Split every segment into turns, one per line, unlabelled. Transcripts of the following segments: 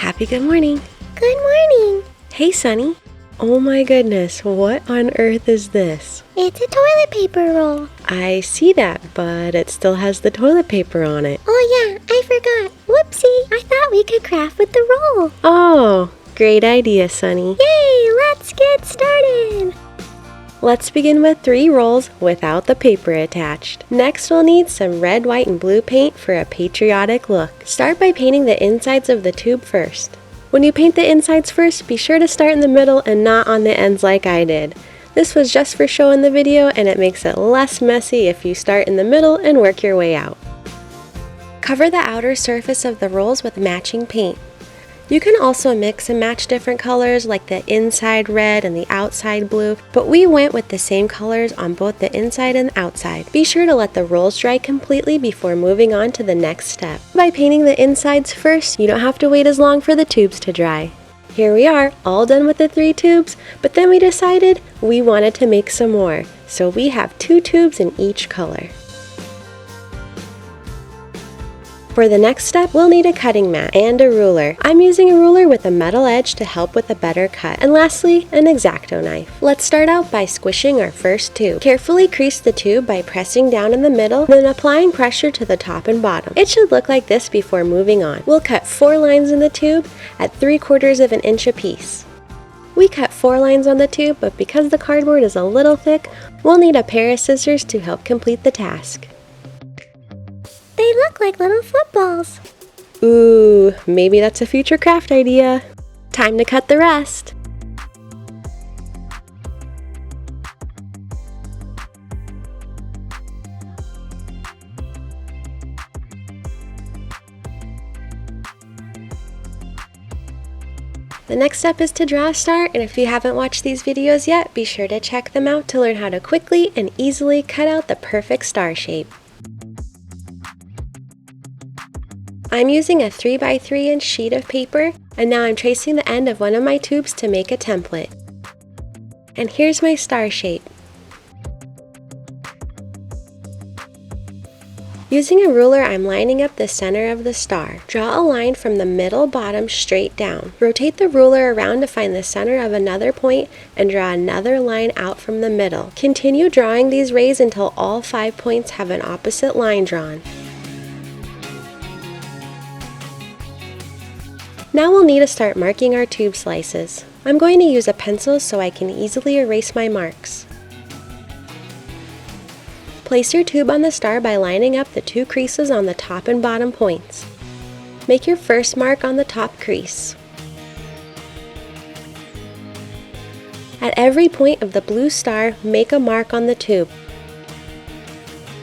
Happy good morning.
Good morning.
Hey, Sunny. Oh my goodness, what on earth is this?
It's a toilet paper roll.
I see that, but it still has the toilet paper on it.
Oh yeah, I forgot. Whoopsie, I thought we could craft with the roll.
Oh, great idea, Sunny.
Yay, let's get started.
Let's begin with 3 rolls without the paper attached. Next, we'll need some red, white, and blue paint for a patriotic look. Start by painting the insides of the tube first. When you paint the insides first, be sure to start in the middle and not on the ends like I did. This was just for show in the video, and it makes it less messy if you start in the middle and work your way out. Cover the outer surface of the rolls with matching paint. You can also mix and match different colors like the inside red and the outside blue, but we went with the same colors on both the inside and outside. Be sure to let the rolls dry completely before moving on to the next step. By painting the insides first, you don't have to wait as long for the tubes to dry. Here we are, all done with the 3 tubes, but then we decided we wanted to make some more, so we have 2 tubes in each color. For the next step, we'll need a cutting mat and a ruler. I'm using a ruler with a metal edge to help with a better cut. And lastly, an X-Acto knife. Let's start out by squishing our first tube. Carefully crease the tube by pressing down in the middle, then applying pressure to the top and bottom. It should look like this before moving on. We'll cut 4 lines in the tube at 3/4 of an inch apiece. We cut 4 lines on the tube, but because the cardboard is a little thick, we'll need a pair of scissors to help complete the task.
They look like little footballs.
Ooh, maybe that's a future craft idea. Time to cut the rest. The next step is to draw a star, and if you haven't watched these videos yet, be sure to check them out to learn how to quickly and easily cut out the perfect star shape. I'm using a 3x3 inch sheet of paper, and now I'm tracing the end of one of my tubes to make a template. And here's my star shape. Using a ruler, I'm lining up the center of the star. Draw a line from the middle bottom straight down. Rotate the ruler around to find the center of another point and draw another line out from the middle. Continue drawing these rays until all 5 points have an opposite line drawn. Now we'll need to start marking our tube slices. I'm going to use a pencil so I can easily erase my marks. Place your tube on the star by lining up the 2 creases on the top and bottom points. Make your first mark on the top crease. At every point of the blue star, make a mark on the tube.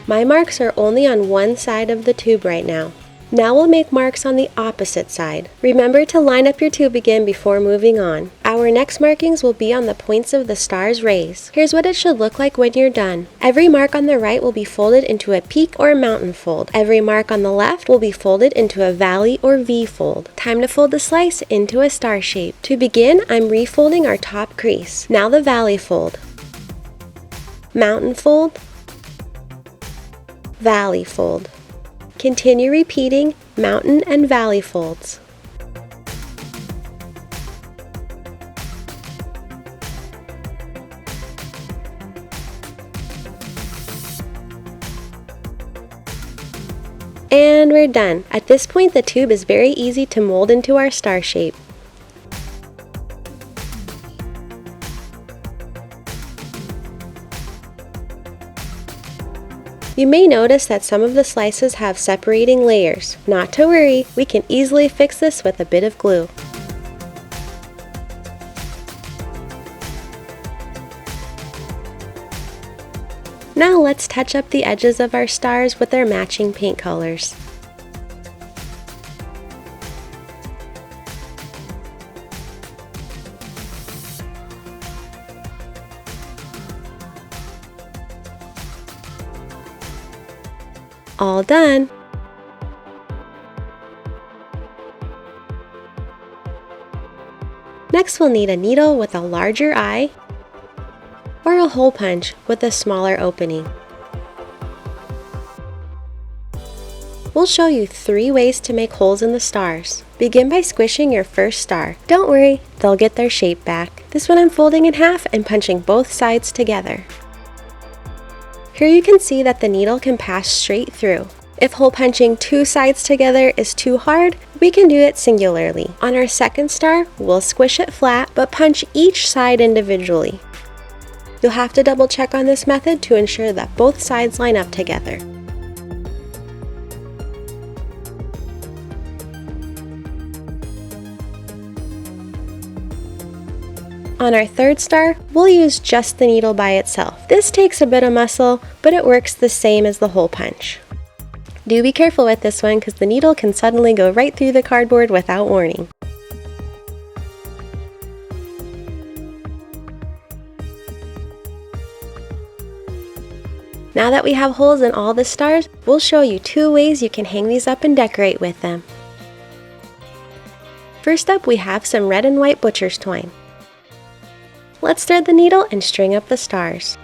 My marks are only on one side of the tube right now. Now we'll make marks on the opposite side. Remember to line up your tube again before moving on. Our next markings will be on the points of the star's rays. Here's what it should look like when you're done. Every mark on the right will be folded into a peak or mountain fold. Every mark on the left will be folded into a valley or V fold. Time to fold the slice into a star shape. To begin, I'm refolding our top crease. Now the valley fold, mountain fold, valley fold. Continue repeating mountain and valley folds. And we're done. At this point, the tube is very easy to mold into our star shape. You may notice that some of the slices have separating layers. Not to worry, we can easily fix this with a bit of glue. Now let's touch up the edges of our stars with our matching paint colors. All done! Next we'll need a needle with a larger eye or a hole punch with a smaller opening. we'll show you 3 ways to make holes in the stars. Begin by squishing your first star. Don't worry, they'll get their shape back. This one I'm folding in half and punching both sides together. Here you can see that the needle can pass straight through. If hole punching 2 sides together is too hard, we can do it singularly. On our second star, we'll squish it flat, but punch each side individually. You'll have to double check on this method to ensure that both sides line up together. On our third star, we'll use just the needle by itself. This takes a bit of muscle, but it works the same as the hole punch. Do be careful with this one because the needle can suddenly go right through the cardboard without warning. Now that we have holes in all the stars, we'll show you 2 ways you can hang these up and decorate with them. First up, we have some red and white butcher's twine. Let's thread the needle and string up the stars.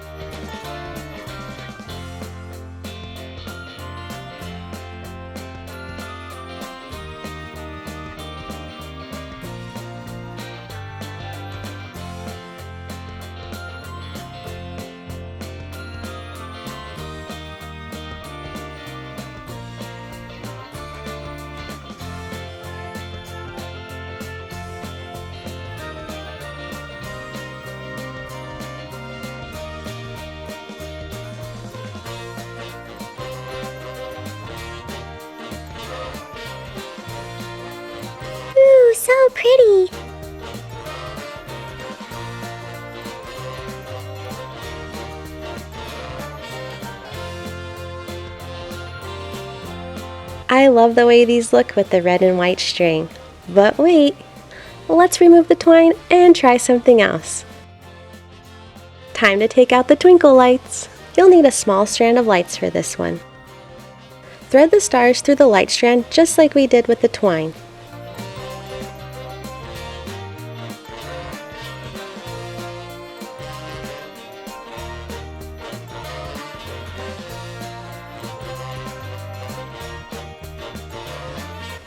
Ooh, so pretty.
I love the way these look with the red and white string. But wait, let's remove the twine and try something else. Time to take out the twinkle lights. You'll need a small strand of lights for this one. Thread the stars through the light strand just like we did with the twine.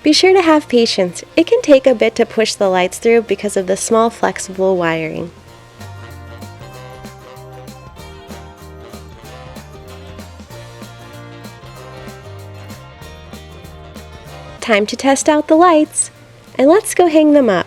Be sure to have patience. It can take a bit to push the lights through because of the small flexible wiring. Time to test out the lights, and let's go hang them up.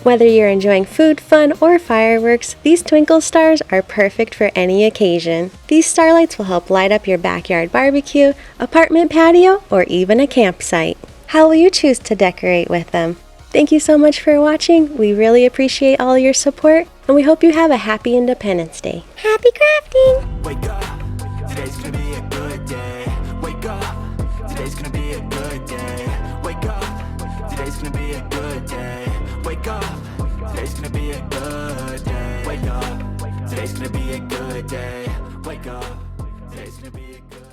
Whether you're enjoying food, fun, or fireworks, these twinkle stars are perfect for any occasion. These starlights will help light up your backyard barbecue, apartment patio, or even a campsite. How will you choose to decorate with them? Thank you so much for watching. We really appreciate all your support, and we hope you have a happy Independence Day.
Happy crafting!
Wake up, today's gonna be a good day. Wake up, today's gonna be a good day. Wake up, today's gonna be a good day. Wake up, today's gonna be a good day. Wake up, today's gonna be a good day. Wake up, today's gonna be a good day.